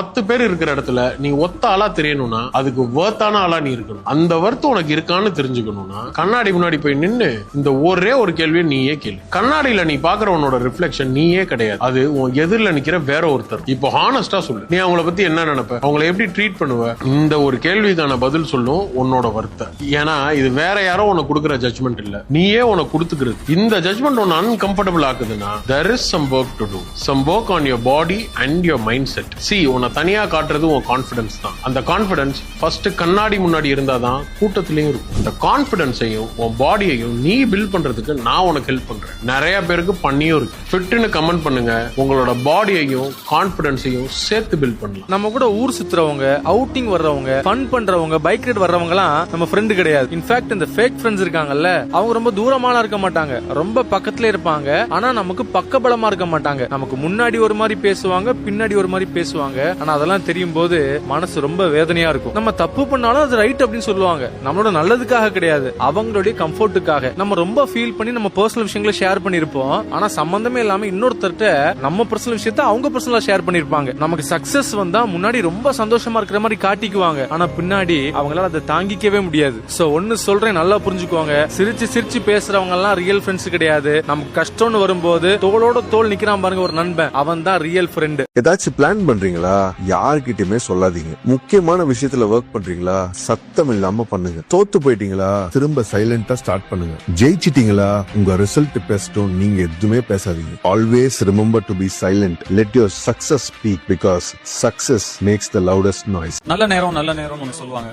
10 பேர் இருக்கிற இடத்துல நீ ஒத்த ஆளா தெரியணும்னா அதுக்கு வர்த்தான ஆளா நீ இருக்கணும். அந்த வர்த்து உனக்கு இருக்கான்னு தெரிஞ்சுக்கணும்னா கண்ணாடி முன்னாடி போய் நின்னு இந்த ஒரே ஒரு கேள்வியை நீயே கேளு. கண்ணாடியில நீ பாக்குறவனோட ரிஃப்ளெக்ஷன் நீயே கிடையாது, அது உன் எதிரில நிக்கிற வேற ஒருத்தர். இப்போ ஹானஸ்டா சொல்லு, நீ அவங்கள பத்தி என்ன நினைப்ப, அவங்கள எப்படி ட்ரீட் பண்ணுவ? இந்த ஒரு கேள்விக்கான பதில் சொல்லும் உன்னோட வர்த்த. ஏன்னா இது வேற யாரோ உனக்கு கொடுக்குற ஜட்மெண்ட் இல்ல, நீயே உனக்கு கொடுத்துக்கிறது. இந்த ஜட்மெண்ட் உன்னை uncomfortable ஆக்குதுன்னா there is some work to do, some work on your body and your mindset. See, உன்னை தனியா காட்டுறது உன் கான்பிடன்ஸ் தான். அந்த கான்பிடன்ஸ் ஃபர்ஸ்ட் கண்ணாடி முன்னாடி இருந்தாதான் கூட்டத்திலயும் இருக்கும். இந்த கான்பிடன்ஸையும் உன் பாடியையும் நீ பில்ட் பண்றதுக்கு நான் உனக்கு ஹெல்ப் பண்றேன். நிறைய பேருக்கு பண்ணியும் இருக்கு. ஃபிட்னு கமெண்ட் பண்ணுங்க, உங்களோட பாடியையும் கான்பிடன்ஸையும் சேர்த்து பில்ட் பண்ணலாம். நம்ம கூட ஊர் சுத்துறவங்க, அவுட்டிங் வர்றவங்க, ஃபன் பண்றவங்க, பைக் ரைட் வர்றவங்க எல்லாம் நம்ம ஃப்ரெண்டு கிடையாது. இன்ஃபேக்ட் இந்த ஃபேக் ஃப்ரெண்ட்ஸ் இருக்காங்கல்ல, அவங்க ரொம்ப தூரமாலாம் இருக்க மாட்டாங்க, ரொம்ப பக்கத்துல இருப்பாங்க. ஆனா நமக்கு பக்கபலமா இருக்க மாட்டாங்க. நமக்கு முன்னாடி ஒரு மாதிரி பேசுவாங்க, பின்னாடி ஒரு மாதிரி பேசுவாங்க. ஆனா அதெல்லாம் தெரியும் போது மனசு ரொம்ப வேதனையா இருக்கும். நம்ம தப்பு பண்ணாலும் அது ரைட் அப்படின்னு சொல்லுவாங்க. நம்மளோட நல்லதுக்காக கிடையாது, அவங்களுடைய கம்ஃபர்ட்டுக்காக. நம்ம ரொம்ப ஃபீல் பண்ணி நம்ம பர்சனல் விஷயங்களை ஷேர் பண்ணிருப்போம். ஆனா சம்பந்தமே இல்லாம இன்னொருத்தர்ட்ட நம்ம பர்சனல் விஷயத்த அவங்க பர்சனலா ஷேர் பண்ணிருப்பாங்க. நமக்கு சக்சஸ் வந்தா முன்னாடி ரொம்ப சந்தோஷமா இருக்கிற மாதிரி காட்டிக்குவாங்க. ஆனா பின்னாடி அவங்களால அதை தாங்கிக்கவே முடியாது. சோ ஒன்னு சொல்றேன், நல்லா புரிஞ்சுக்குவாங்க. சிரிச்சு சிரிச்சு பேசுறவங்க எல்லாம் ரியல் ஃப்ரெண்ட்ஸ் கிடையாது. நமக்கு கஷ்டம்னு வரும்போது தோளோட தோள் நிக்கிறான் பாருங்க ஒரு நண்பன், அவன் தான் ரியல் ஃப்ரெண்ட். ஏதாச்சும் பிளான் பண்றீங்களா? யார்கிட்டயுமே சொல்லாதீங்க. முக்கியமான விஷயத்துல ஒர்க் பண்றீங்களா? சத்தம் இல்லாம பண்ணுங்க. தோத்து போயிட்டீங்களா? திரும்ப சைலண்டா ஸ்டார்ட் பண்ணுங்க. ஜெயிச்சிட்டீங்களா? உங்க ரிசல்ட் பேசட்டும், நீங்க எதுவுமே பேசாதீங்க. Always remember to be silent. Let your success speak, because success makes the loudest noise. நல்ல நேரம் சொல்லுவாங்க.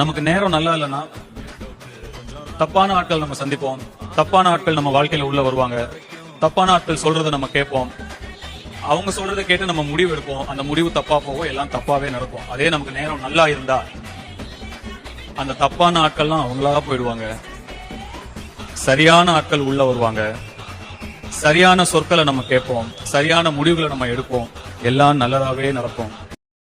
நமக்கு நேரம் நல்லா இல்லைன்னா தப்பான ஆட்கள் நம்ம சந்திப்போம். தப்பான ஆட்கள் நம்ம வாழ்க்கையில உள்ள வருவாங்க. தப்பான ஆட்கள் சொல்றதை நம்ம கேட்போம். அவங்க சொல்றதை கேட்டு நம்ம முடிவு எடுப்போம். அந்த முடிவு தப்பா போகும், எல்லாம் தப்பாவே நடக்கும். அதே நமக்கு நேரம் நல்லா இருந்தா அந்த தப்பான ஆட்கள்லாம் அவங்களா போயிடுவாங்க. சரியான ஆட்கள் உள்ள வருவாங்க. சரியான சொற்களை நம்ம கேட்போம். சரியான முடிவுகளை நம்ம எடுப்போம். எல்லாம் நல்லதாவே நடக்கும்.